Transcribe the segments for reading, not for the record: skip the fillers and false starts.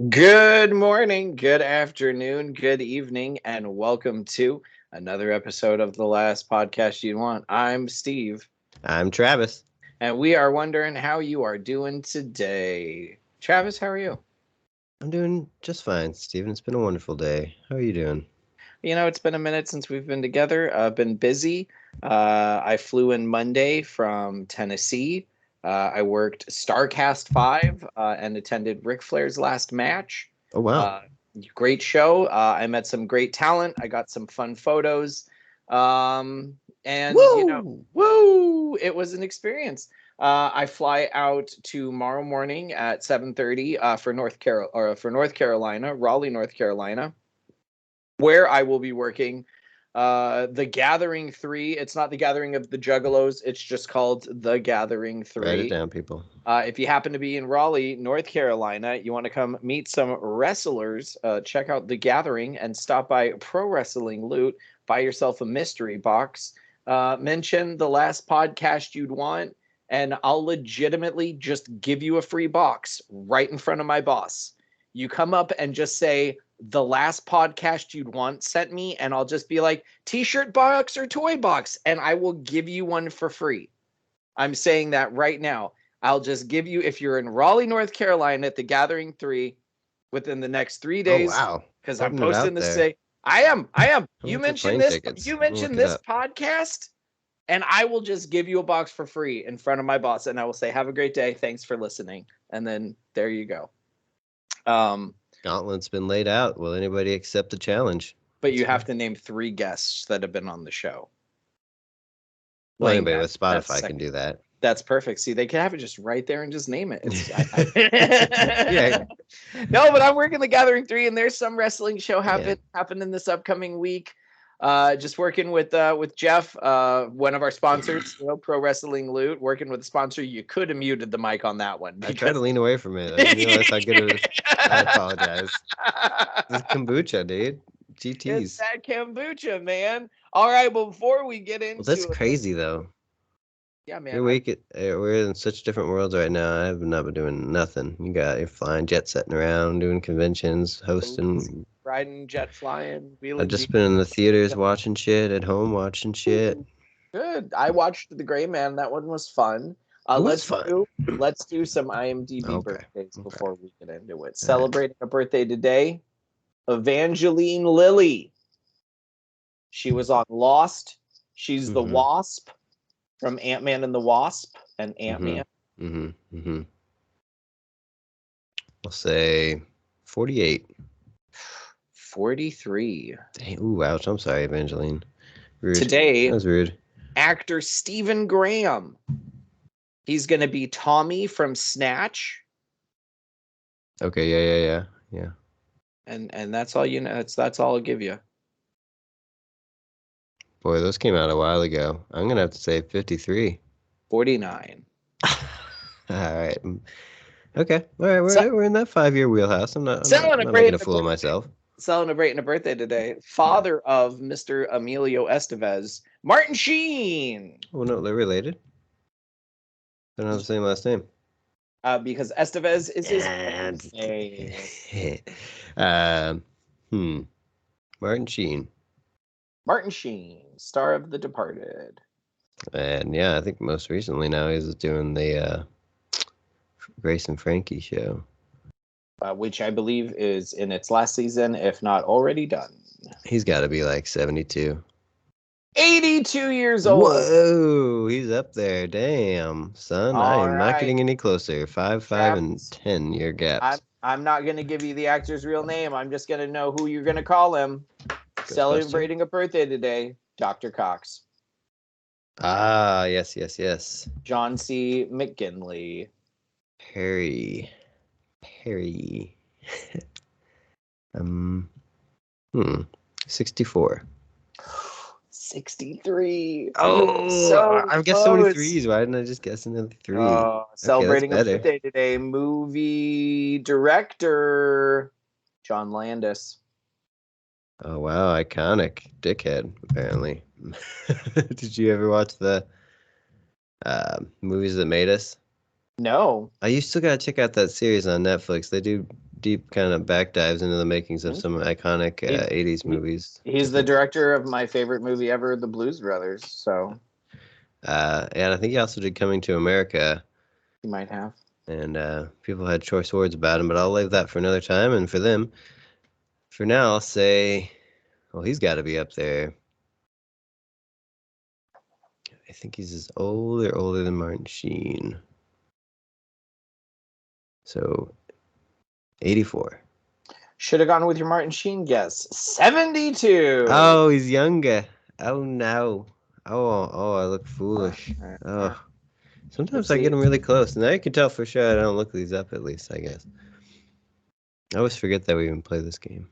Good morning, good afternoon, good evening, and welcome to another episode of The Last Podcast You Want. I'm Steve, I'm Travis. and we are wondering how you are doing today. Travis, how are you? I'm doing just fine, Steven. It's been a wonderful day. How are you doing? It's been a minute since we've been together. I've been busy. I flew in Monday from Tennessee. I worked StarCast 5 and attended Ric Flair's last match. Oh, wow. Uh, Great show. I met some great talent. I got some fun photos. And, Woo! woo! It was an experience. I fly out tomorrow morning at 7:30 for North Carolina, Raleigh, North Carolina, where I will be working The Gathering 3. It's not The Gathering of the Juggalos. It's just called The Gathering 3. Write it down, people. If you happen to be in Raleigh, North Carolina, you want to come meet some wrestlers, check out The Gathering and stop by Pro Wrestling Loot. Buy yourself a mystery box. Mention the last podcast you'd want, and I'll legitimately just give you a free box right in front of my boss. You come up and just say, the last podcast you'd want sent me, and I'll just be like, t-shirt box or toy box, and I will give you one for free. I'm saying that right now. I'll just give you, if you're in Raleigh, North Carolina at the Gathering 3 within the next 3 days. Oh, wow. Because I'm Putting it posting out this there. today. I am. How You much are mentioned plane this. tickets? You Let me mentioned look it this up. podcast, and I will just give you a box for free in front of my boss, and I will say, "Have a great day. Thanks for listening." And then there you go. Gauntlet's been laid out. Will anybody accept the challenge? But you have to name 3 guests that have been on the show. Well, Like, anybody with that's Spotify can do that. That's perfect. See, they can have it just right there and just name it. Yeah. No, but I'm working the Gathering 3, and there's some wrestling show Yeah. happening this upcoming week. Just working with Jeff, one of our sponsors, Pro Wrestling Loot, working with a sponsor. You could have muted the mic on that one. I tried to lean away from it. I didn't realize how good it was. I apologize. This is kombucha, dude. It's GTs. that kombucha, man. All right, but before we get into Well, that's it, crazy, though. yeah, man. We're in such different worlds right now. I have not been doing nothing. You're flying, jet setting around, doing conventions, hosting. Riding, jet flying, wheeling. I've just been in the theaters watching shit, at home watching shit. Good. I watched The Gray Man. That one was fun. It was fun. Let's do some IMDb Okay. birthdays Okay. before we get into it. Celebrating a birthday today, Evangeline Lilly. She was on Lost. She's the Wasp from Ant-Man and the Wasp and Ant-Man. I'll say 48. 43. Dang, ooh, ouch. I'm sorry, Evangeline. Rude. Today, That was rude. actor Stephen Graham. He's going to be Tommy from Snatch. Okay, yeah. And that's all you know. That's all I'll give you. Boy, those came out a while ago. I'm going to have to say 53. 49. All right. Okay. All right. We're in that 5-year wheelhouse. I'm not making a fool of myself. Celebrating a birthday today. Father of Mr. Emilio Estevez, Martin Sheen. Oh, no, they're related. They don't have the same last name. Because Estevez is his name. Martin Sheen. Martin Sheen, star of The Departed. And yeah, I think most recently now he's doing the Grace and Frankie show. Which I believe is in its last season, if not already done. He's got to be like 72. 82 years old. Whoa, he's up there. Damn, son. I am not getting any closer. 5, 5, and 10-year gaps. I'm not going to give you the actor's real name. I'm just going to know who you're going to call him. Celebrating a birthday today, Dr. Cox. Ah, yes. John C. McGinley. Perry. 64. 63. Oh, so I've guessed so many threes. Why didn't I just guess another 3? Celebrating a birthday today, movie director John Landis. Oh, wow. Iconic dickhead, apparently. Did you ever watch the Movies That Made Us? No. You still got to check out that series on Netflix. They do deep kind of back dives into the makings of some iconic 80s movies. He's the director of my favorite movie ever, The Blues Brothers. So, and I think he also did Coming to America. He might have. And people had choice words about him, but I'll leave that for another time. And for them, for now, I'll say, well, he's got to be up there. I think he's as older than Martin Sheen. So, 84. Should have gone with your Martin Sheen guess. 72. Oh, he's younger. Oh, no. Oh, I look foolish. Oh. Sometimes I get them really close. Now you can tell for sure I don't look these up, at least, I guess. I always forget that we even play this game.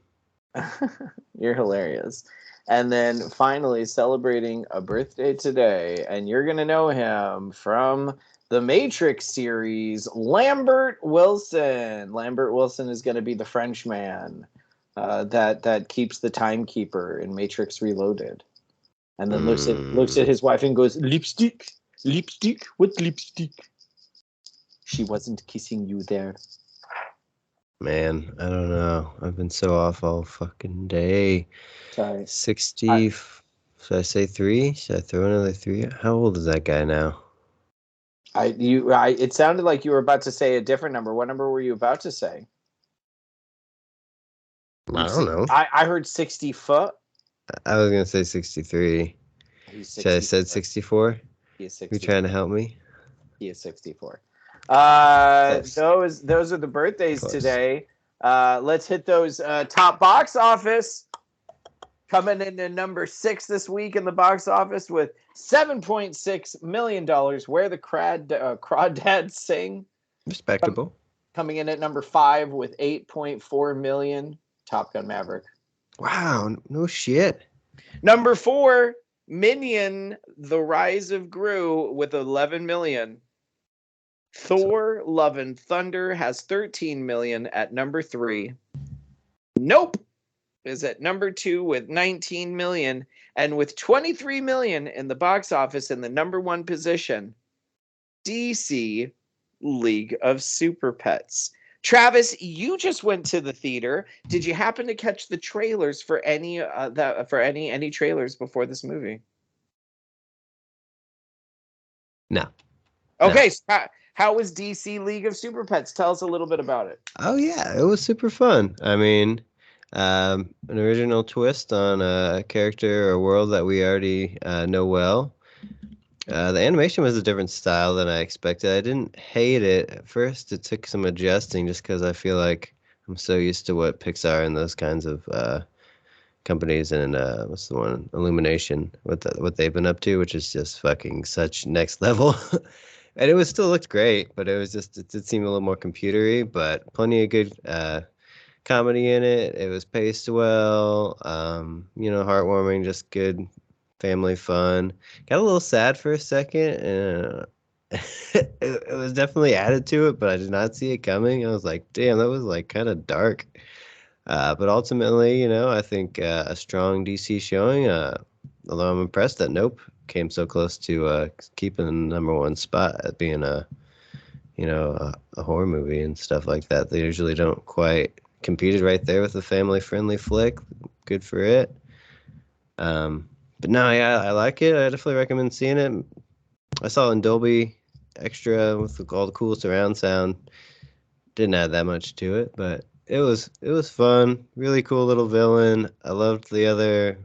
You're hilarious. And then finally celebrating a birthday today, and you're going to know him from the Matrix series, Lambert Wilson. Lambert Wilson is going to be the Frenchman that keeps the timekeeper in Matrix Reloaded. And then looks at his wife and goes, lipstick, what lipstick? She wasn't kissing you there. Man, I don't know. I've been so off all fucking day. Sorry. 60. Should I say 3? Should I throw another 3? How old is that guy now? It sounded like you were about to say a different number. What number were you about to say? I don't know. I heard 60 foot. I was going to say 63. Should I have said 64? He is 64. You trying to help me? He is 64. Those are the birthdays today. Let's hit those top box office. Coming in at number 6 this week in the box office with $7.6 million. Where the Crawdads Sing. Respectable. Coming in at number 5 with $8.4 million. Top Gun Maverick. Wow, no shit. Number 4, Minion: The Rise of Gru with $11 million. Thor: Love and Thunder has $13 million at number 3. Nope is at number 2 with $19 million, and with $23 million in the box office in the number 1 position, DC League of Super Pets. Travis, you just went to the theater. Did you happen to catch the trailers for any trailers before this movie? No. Okay, so how was DC League of Super Pets? Tell us a little bit about it. Oh yeah, it was super fun. I mean, an original twist on a character or world that we already know well. The animation was a different style than I expected. I didn't hate it. At first, it took some adjusting just because I feel like I'm so used to what Pixar and those kinds of companies and what's the one, Illumination, what they've been up to, which is just fucking such next level. And it still looked great, but it did seem a little more computery, but plenty of good comedy in it. It was paced well, heartwarming, just good family fun. Got a little sad for a second. It was definitely added to it, but I did not see it coming. I was like, damn, that was like kind of dark. But ultimately, I think a strong DC showing, although I'm impressed that Nope came so close to keeping the number 1 spot at being a horror movie and stuff like that. They usually don't quite. Competed right there with a family-friendly flick. Good for it. But no, yeah, I like it. I definitely recommend seeing it. I saw it in Dolby Extra with all the cool surround sound. Didn't add that much to it, but it was fun. Really cool little villain. I loved the other,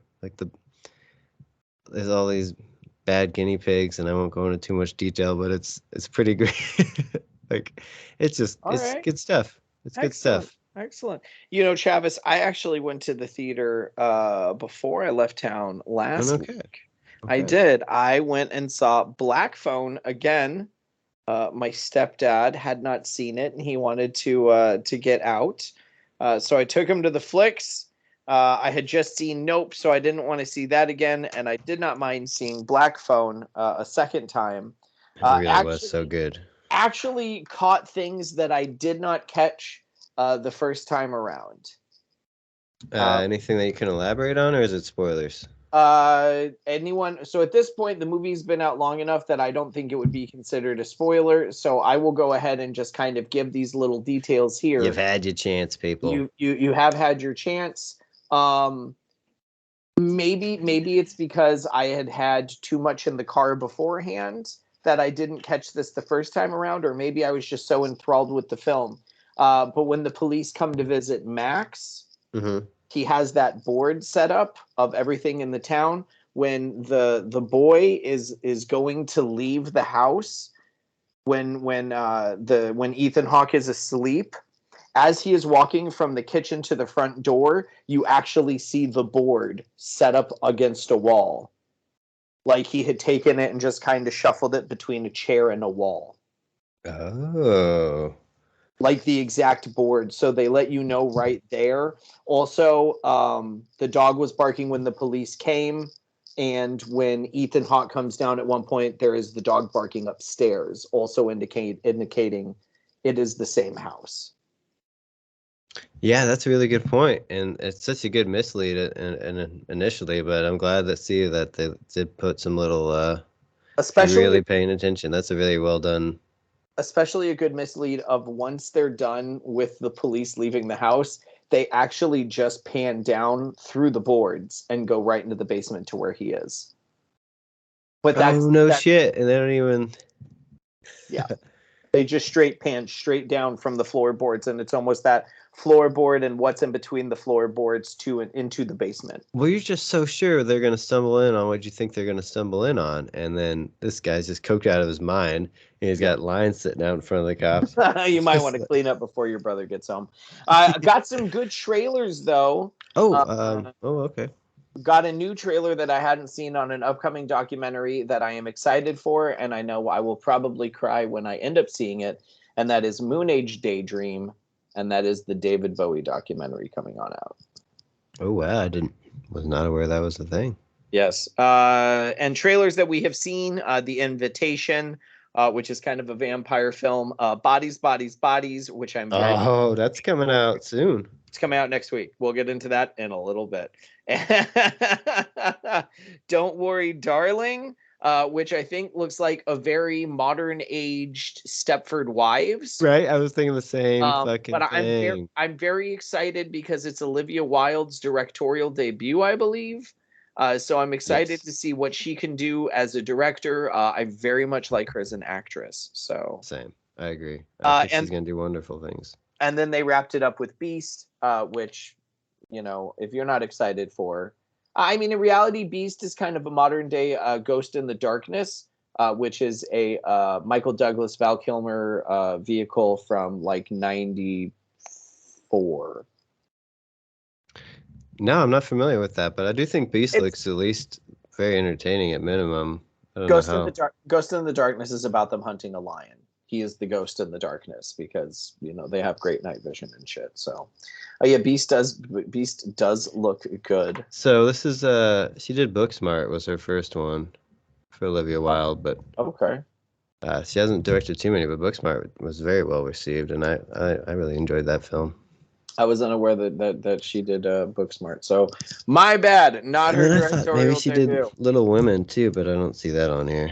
there's all these bad guinea pigs, and I won't go into too much detail, but it's pretty great. It's good stuff. It's good stuff. Excellent. Travis, I actually went to the theater before I left town last week. Okay. I did. I went and saw Black Phone again. My stepdad had not seen it, and he wanted to get out. So I took him to the flicks. I had just seen Nope, so I didn't want to see that again, and I did not mind seeing Black Phone a second time. It really was so good. Actually caught things that I did not catch the first time around. Anything that you can elaborate on, or is it spoilers? Anyone? So at this point, the movie's been out long enough that I don't think it would be considered a spoiler. So I will go ahead and just kind of give these little details here. You've had your chance, people. You have had your chance. Maybe it's because I had too much in the car beforehand that I didn't catch this the first time around, or maybe I was just so enthralled with the film. But when the police come to visit Max, he has that board set up of everything in the town. When the boy is going to leave the house, when Ethan Hawke is asleep, as he is walking from the kitchen to the front door, you actually see the board set up against a wall. Like he had taken it and just kind of shuffled it between a chair and a wall. Oh. Like the exact board. So they let you know right there. Also, the dog was barking when the police came. And when Ethan Hawke comes down at one point, there is the dog barking upstairs, also indicating it is the same house. Yeah, that's a really good point, and it's such a good mislead initially. But I'm glad to see that they did put some little, especially really paying attention. That's a really well done. Especially a good mislead of once they're done with the police leaving the house, they actually just pan down through the boards and go right into the basement to where he is. But that's shit, and they don't even. Yeah. They just straight pan straight down from the floorboards, and it's almost that floorboard and what's in between the floorboards into the basement. Well, you're just so sure they're going to stumble in on what you think they're going to stumble in on, and then this guy's just coked out of his mind, and he's got lines sitting out in front of the cops. You might want to clean up before your brother gets home. Got some good trailers, though. Okay. Got a new trailer that I hadn't seen on an upcoming documentary that I am excited for, and I know I will probably cry when I end up seeing it, and that is Moon Age Daydream, and that is the David Bowie documentary coming on out. Oh wow, was not aware that was a thing. Yes. And trailers that we have seen, The Invitation, which is kind of a vampire film, Bodies, Bodies, Bodies, which I'm very that's coming out soon. It's coming out next week. We'll get into that in a little bit. Don't Worry, Darling, which I think looks like a very modern-aged Stepford Wives. Right, I was thinking the same fucking thing. I'm very excited because it's Olivia Wilde's directorial debut, I believe. So I'm excited to see what she can do as a director. I very much like her as an actress. So same, I agree. I think she's gonna do wonderful things. And then they wrapped it up with Beast, which, if you're not excited for, I mean, in reality, Beast is kind of a modern day Ghost in the Darkness, which is a Michael Douglas, Val Kilmer vehicle from like 94. No, I'm not familiar with that, but I do think Beast looks at least very entertaining at minimum. Ghost in the Darkness is about them hunting a lion. He is the ghost in the darkness because they have great night vision and shit. So, yeah, Beast does look good. So this is she did Booksmart was her first one for Olivia Wilde, but okay. She hasn't directed too many, but Booksmart was very well received, and I really enjoyed that film. I was unaware that she did Booksmart, so my bad. Not her directorial maybe she debut. did Little Women too, but I don't see that on here.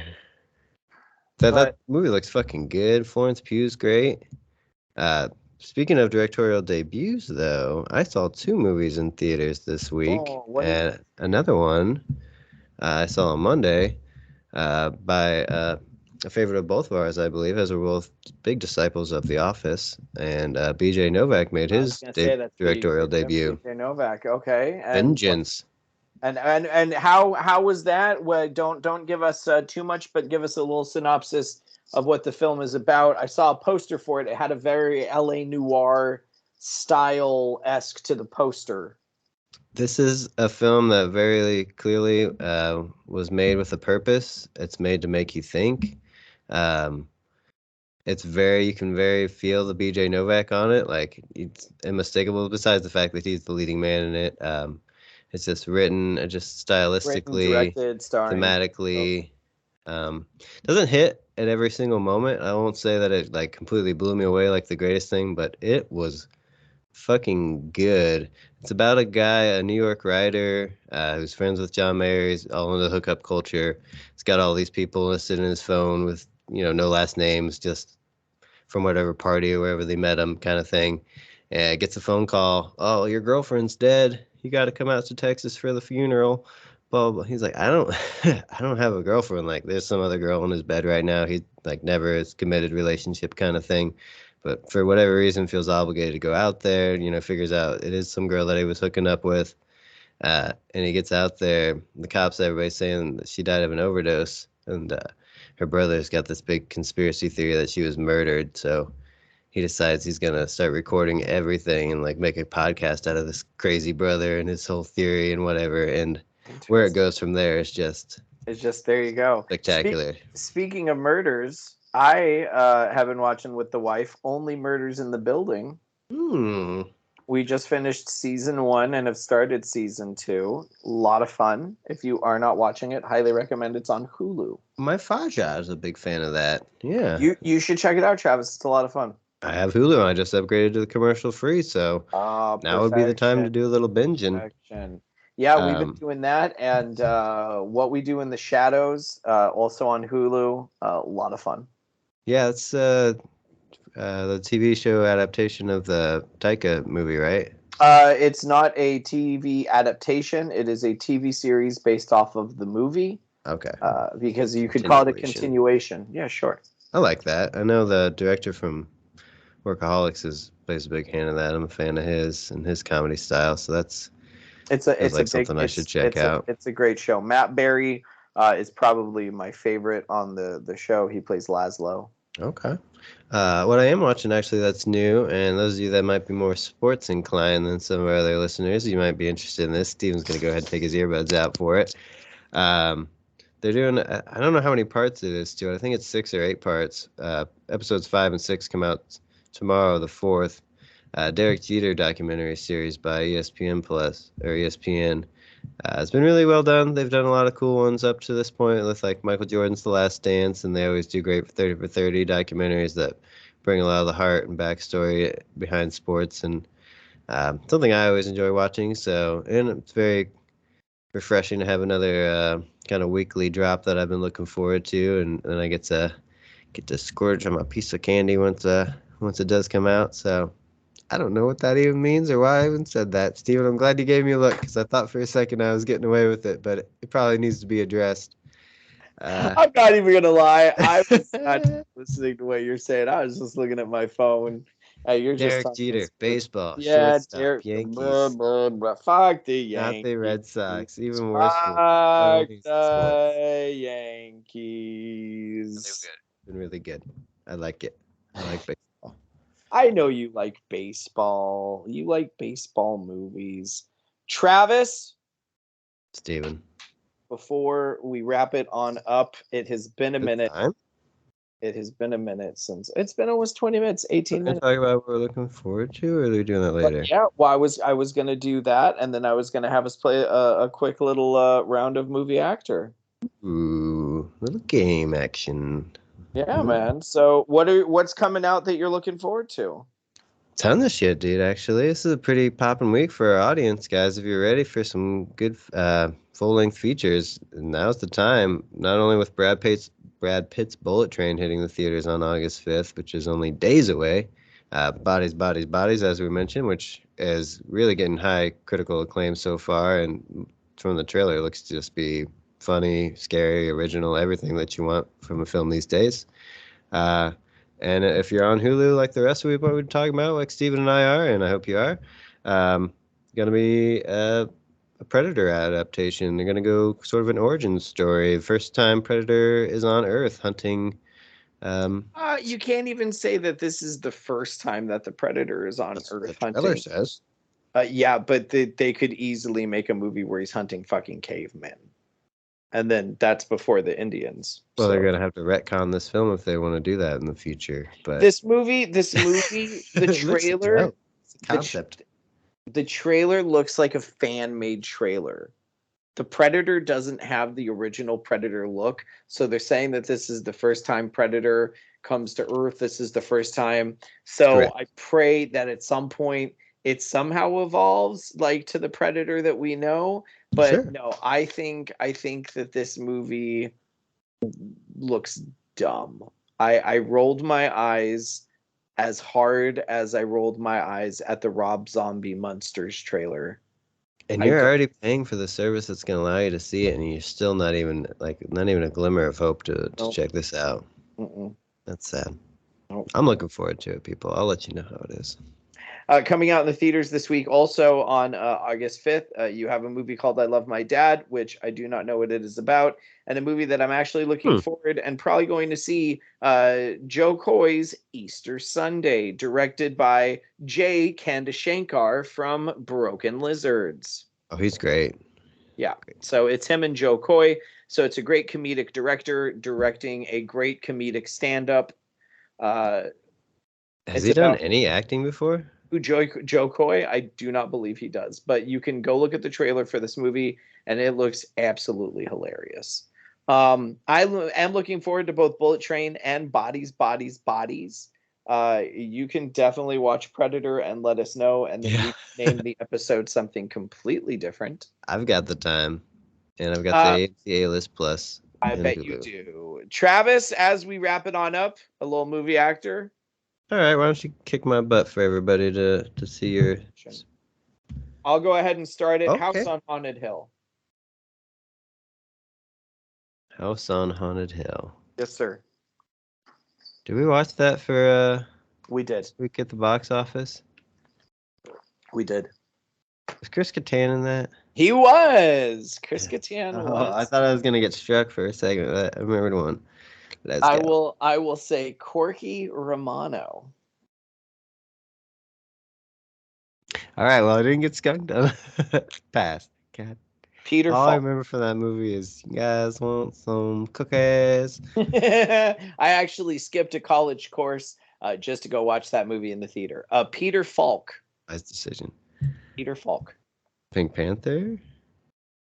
That movie looks fucking good. Florence Pugh's great. Speaking of directorial debuts, though, I saw 2 movies in theaters this week, and another one I saw on Monday by a favorite of both of ours, I believe, as we're both big disciples of The Office, and B.J. Novak made his directorial debut. B.J. Novak, okay. Vengeance. And how was that? Well, don't give us too much, but give us a little synopsis of what the film is about. I saw a poster for it. It had a very LA noir style-esque to the poster. This is a film that very clearly was made with a purpose. It's made to make you think. It's you can very feel the B.J. Novak on it. Like, it's unmistakable, besides the fact that he's the leading man in it. It's just written, just stylistically, directed, starring, thematically. Doesn't hit at every single moment. I won't say that it like completely blew me away like the greatest thing, but it was fucking good. It's about a guy, a New York writer, who's friends with John Mayer. He's all into hookup culture. He's got all these people listed in his phone with, no last names, just from whatever party or wherever they met him, kind of thing. And gets a phone call. Oh, your girlfriend's dead. You got to come out to Texas for the funeral. Blah, blah, blah. He's like, I don't, I don't have a girlfriend. Like, there's some other girl in his bed right now. He like never has committed relationship kind of thing, but for whatever reason feels obligated to go out there. Figures out it is some girl that he was hooking up with. And he gets out there. The cops, everybody's saying that she died of an overdose, and her brother's got this big conspiracy theory that she was murdered. So he decides he's gonna start recording everything and like make a podcast out of this crazy brother and his whole theory and whatever. And where it goes from there is just there you go. Spectacular. Speaking of murders, I have been watching with the wife Only Murders in the Building. We just finished season 1 and have started season 2. A lot of fun. If you are not watching it, highly recommend. It's on Hulu. My Faja is a big fan of that. Yeah. You should check it out, Travis. It's a lot of fun. I have Hulu. I just upgraded to the commercial free, so now would be the time to do a little binging. Yeah, we've been doing that, and What We Do in the Shadows, also on Hulu. A lot of fun. Yeah, it's the TV show adaptation of the Taika movie, right? It's not a TV adaptation. It is a TV series based off of the movie. Okay. Because you could call it a continuation. Yeah, sure. I like that. I know the director from Workaholics plays a big hand in that. I'm a fan of his and his comedy style, so it's something I should check out. It's a great show. Matt Berry is probably my favorite on the show. He plays Laszlo. Okay. What I am watching actually that's new, and those of you that might be more sports inclined than some of our other listeners, you might be interested in this. Steven's going to go ahead and take his earbuds out for it. They're doing, I don't know how many parts it is, Stuart. I think it's 6 or 8 parts. Episodes 5 and 6 come out tomorrow, the 4th. Derek Jeter documentary series by ESPN Plus or ESPN. It's been really well done. They've done a lot of cool ones up to this point with like Michael Jordan's The Last Dance, and they always do great 30 for 30 documentaries that bring a lot of the heart and backstory behind sports, and something I always enjoy watching. So, and it's very refreshing to have another kind of weekly drop that I've been looking forward to, and then I get to scourge on my piece of candy once it does come out. So I don't know what that even means or why I even said that. Steven, I'm glad you gave me a look, because I thought for a second I was getting away with it, but it probably needs to be addressed. I'm not even going to lie. I was not listening to what you're saying. I was just looking at my phone. You're Derek just Jeter, baseball, yeah, shortstop, Yankees. Fuck the Yankees. Not the Red Sox. Even worse. Fuck the Yankees. It's been really good. I like it. I like baseball. I know you like baseball. You like baseball movies. Travis? Steven. Before we wrap it on up, it has been a minute. Time? It has been a minute since it's been almost 20 minutes, 18 minutes. Talk about what we're looking forward to, or are we doing that later? Yeah, well, I was gonna do that, and then I was gonna have us play a quick little round of movie actor. Ooh, little game action. Yeah, man. So what's coming out that you're looking forward to? Ton of shit, dude. Actually, this is a pretty poppin' week for our audience, guys. If you're ready for some good full-length features, now's the time. Not only with Brad Pitt's Bullet Train hitting the theaters on August 5th, which is only days away. Bodies, Bodies, Bodies, as we mentioned, which is really getting high critical acclaim so far, and from the trailer, it looks to just be funny, scary, original, everything that you want from a film these days. And if you're on Hulu, like the rest of what we're talking about, like Steven and I are, and I hope you are, going to be a Predator adaptation. They're going to go sort of an origin story. First time Predator is on Earth hunting. You can't even say that this is the first time that the Predator is on Earth hunting. The trailer says. Yeah, but they could easily make a movie where he's hunting fucking cavemen. And then that's before the Indians. Well, they're going to have to retcon this film if they want to do that in the future. But this movie, the trailer, concept. The trailer looks like a fan-made trailer. The Predator doesn't have the original Predator look, so they're saying that this is the first time Predator comes to Earth. This is the first time. So correct. I pray that at some point it somehow evolves like to the Predator that we know. But Sure. no, I think that this movie looks dumb. I rolled my eyes as hard as I rolled my eyes at the Rob Zombie Monsters trailer. And I you're don't. already paying for the service that's going to allow you to see it, and you're still not even a glimmer of hope to Nope. check this out. Mm-mm. That's sad. Nope. I'm looking forward to it, people. I'll let you know how it is. Coming out in the theaters this week, also on August 5th, you have a movie called I Love My Dad, which I do not know what it is about, and a movie that I'm actually looking forward and probably going to see, Joe Coy's Easter Sunday, directed by Jay Kandashankar from Broken Lizards. Oh, he's great. Yeah, so it's him and Joe Coy. So it's a great comedic director directing a great comedic stand-up. Has he done any acting before? Joe Coy? I do not believe he does, but you can go look at the trailer for this movie, and it looks absolutely hilarious. I am looking forward to both Bullet Train and Bodies. You can definitely watch Predator and let us know, and then we name the episode something completely different. I've got the time, and I've got the AMC A-List Plus. I bet you do. Travis, as we wrap it on up, a little movie actor. All right, why don't you kick my butt for everybody to see your... I'll go ahead and start it. Okay. House on Haunted Hill. House on Haunted Hill. Yes, sir. Did we watch that for we did. We at the box office? We did. Was Chris Kattan in that? He was. Chris Kattan was. I thought I was gonna get struck for a second. I remembered one. I will say Corky Romano. All right, well, I didn't get skunked on. Pass. God. Peter All Falk. I remember from that movie is, you guys want some cookies? I actually skipped a college course just to go watch that movie in the theater. Peter Falk. Nice decision. Peter Falk. Pink Panther?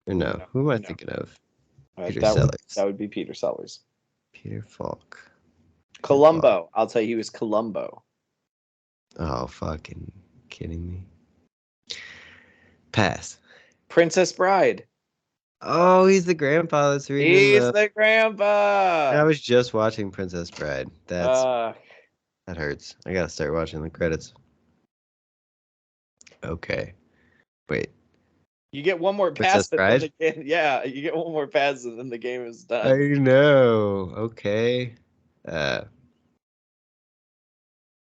Or no? Who am I thinking of? Peter Sellers. That would be Peter Sellers. Peter Falk. Columbo. I'll tell you, he was Columbo. Oh, fucking kidding me. Pass. Princess Bride. Oh, he's the grandpa that's reading. He's the grandpa. I was just watching Princess Bride. That hurts. I gotta start watching the credits. Okay. Wait. You get one more pass. Yeah, you get one more pass and then the game is done. I know. Okay. And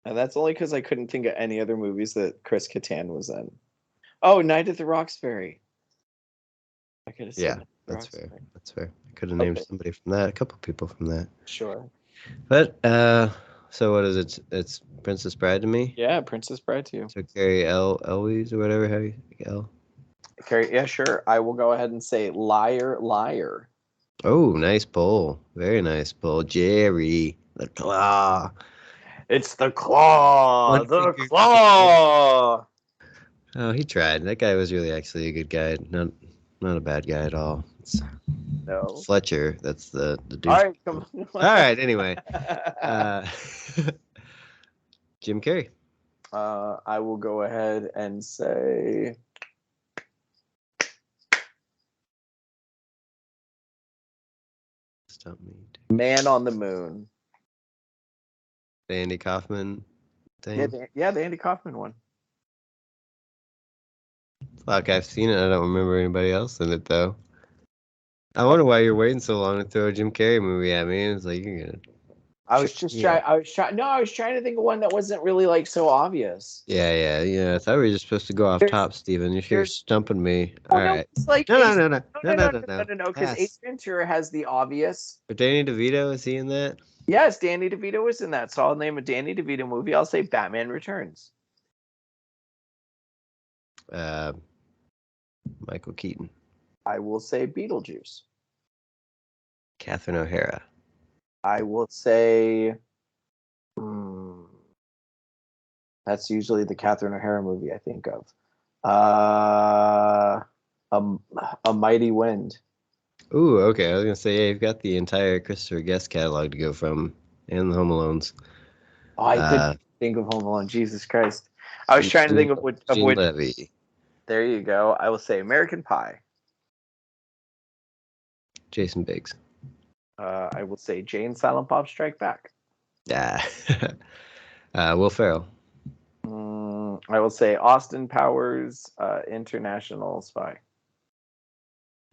that's only because I couldn't think of any other movies that Chris Kattan was in. Oh, Night at the Roxbury. I could have said. Yeah, that's fair. That's fair. I could have named somebody from that. A couple people from that. Sure. But so what is it? It's Princess Bride to me. Yeah, Princess Bride to you. So Carrie Elwes or whatever. How you L? Carrie. Yeah, sure. I will go ahead and say Liar, Liar. Oh, nice poll. Very nice poll. Jerry the Claw. It's the Claw. The Claw. Oh, he tried. That guy was really actually a good guy. Not a bad guy at all. It's Fletcher. That's the dude. All right, come on. All right. Anyway, Jim Carrey. I will go ahead and say. Stop me. Man on the Moon. The Andy Kaufman thing. Yeah, the Andy Kaufman one. Fuck, I've seen it. I don't remember anybody else in it though. I wonder why you're waiting so long to throw a Jim Carrey movie at me. It's like you're gonna. I was trying to think of one that wasn't really like so obvious. Yeah. I thought we were just supposed to go off top, Steven. You're here stumping me. All right. No. Because Ace Ventura has the obvious. But Danny DeVito, is he in that? Yes, Danny DeVito was in that. So I'll name a Danny DeVito movie. I'll say Batman Returns. Michael Keaton. I will say Beetlejuice. Catherine O'Hara. I will say. That's usually the Catherine O'Hara movie I think of. A Mighty Wind. Ooh, okay. I was gonna say, yeah, you've got the entire Christopher Guest catalog to go from, and the Home Alones. Oh, I didn't think of Home Alone. Jesus Christ. I was trying to think of Gene which. Levy. There you go. I will say American Pie. Jason Biggs. I will say Jay and Silent Bob Strike Back. Yeah. Will Ferrell. I will say Austin Powers, International Spy.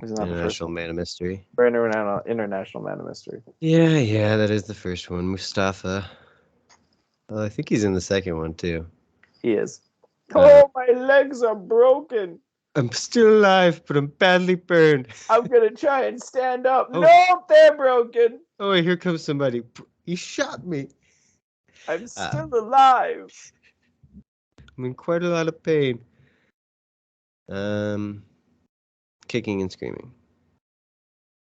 Isn't that International Man of Mystery. Or International Man of Mystery. Yeah, that is the first one. Mustafa. I think he's in the second one too. He is. Oh, my legs are broken. I'm still alive, but I'm badly burned. I'm gonna try and stand up. Oh. Nope, they're broken. Oh, wait, here comes somebody. He shot me. I'm still alive. I'm in quite a lot of pain. Kicking and screaming.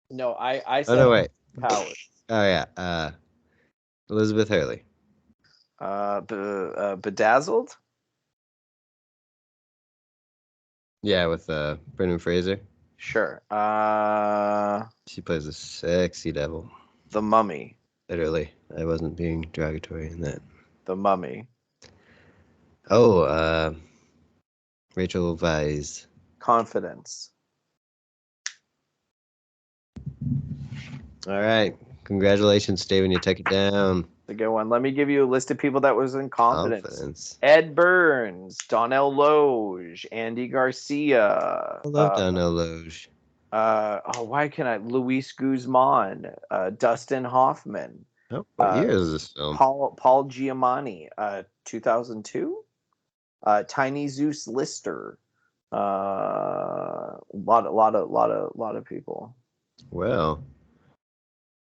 No, I said. Oh no, wait. Powers. Oh yeah. Elizabeth Hurley. Bedazzled. Yeah, with Brendan Fraser. Sure. She plays a sexy devil. The Mummy. Literally, I wasn't being derogatory in that. The Mummy. Oh, Rachel Weisz. Confidence. All right. Congratulations, Steven. You took it down. A good one. Let me give you a list of people that was in Confidence. Ed Burns, Donnell Loge, Andy Garcia. I love Donnell Loge. Why can I? Luis Guzman, Dustin Hoffman. Oh, what year is this film? Paul Giamatti, 2002. Tiny Zeus Lister. Lot of people. Well,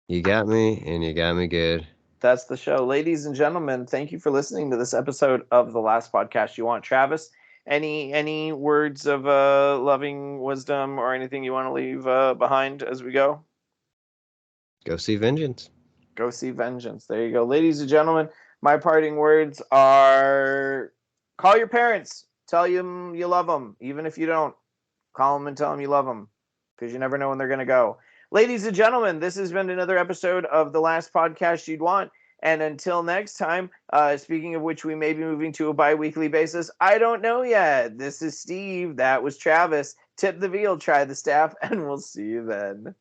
you got me, and you got me good. That's the show. Ladies and gentlemen, thank you for listening to this episode of The Last Podcast You Want. Travis, any words of loving wisdom or anything you want to leave behind as we go? Go see Vengeance. Go see Vengeance. There you go. Ladies and gentlemen, my parting words are call your parents. Tell them you love them. Even if you don't, call them and tell them you love them because you never know when they're going to go. Ladies and gentlemen, this has been another episode of The Last Podcast You'd Want. And until next time, speaking of which, we may be moving to a bi-weekly basis. I don't know yet. This is Steve. That was Travis. Tip the veal, try the staff, and we'll see you then.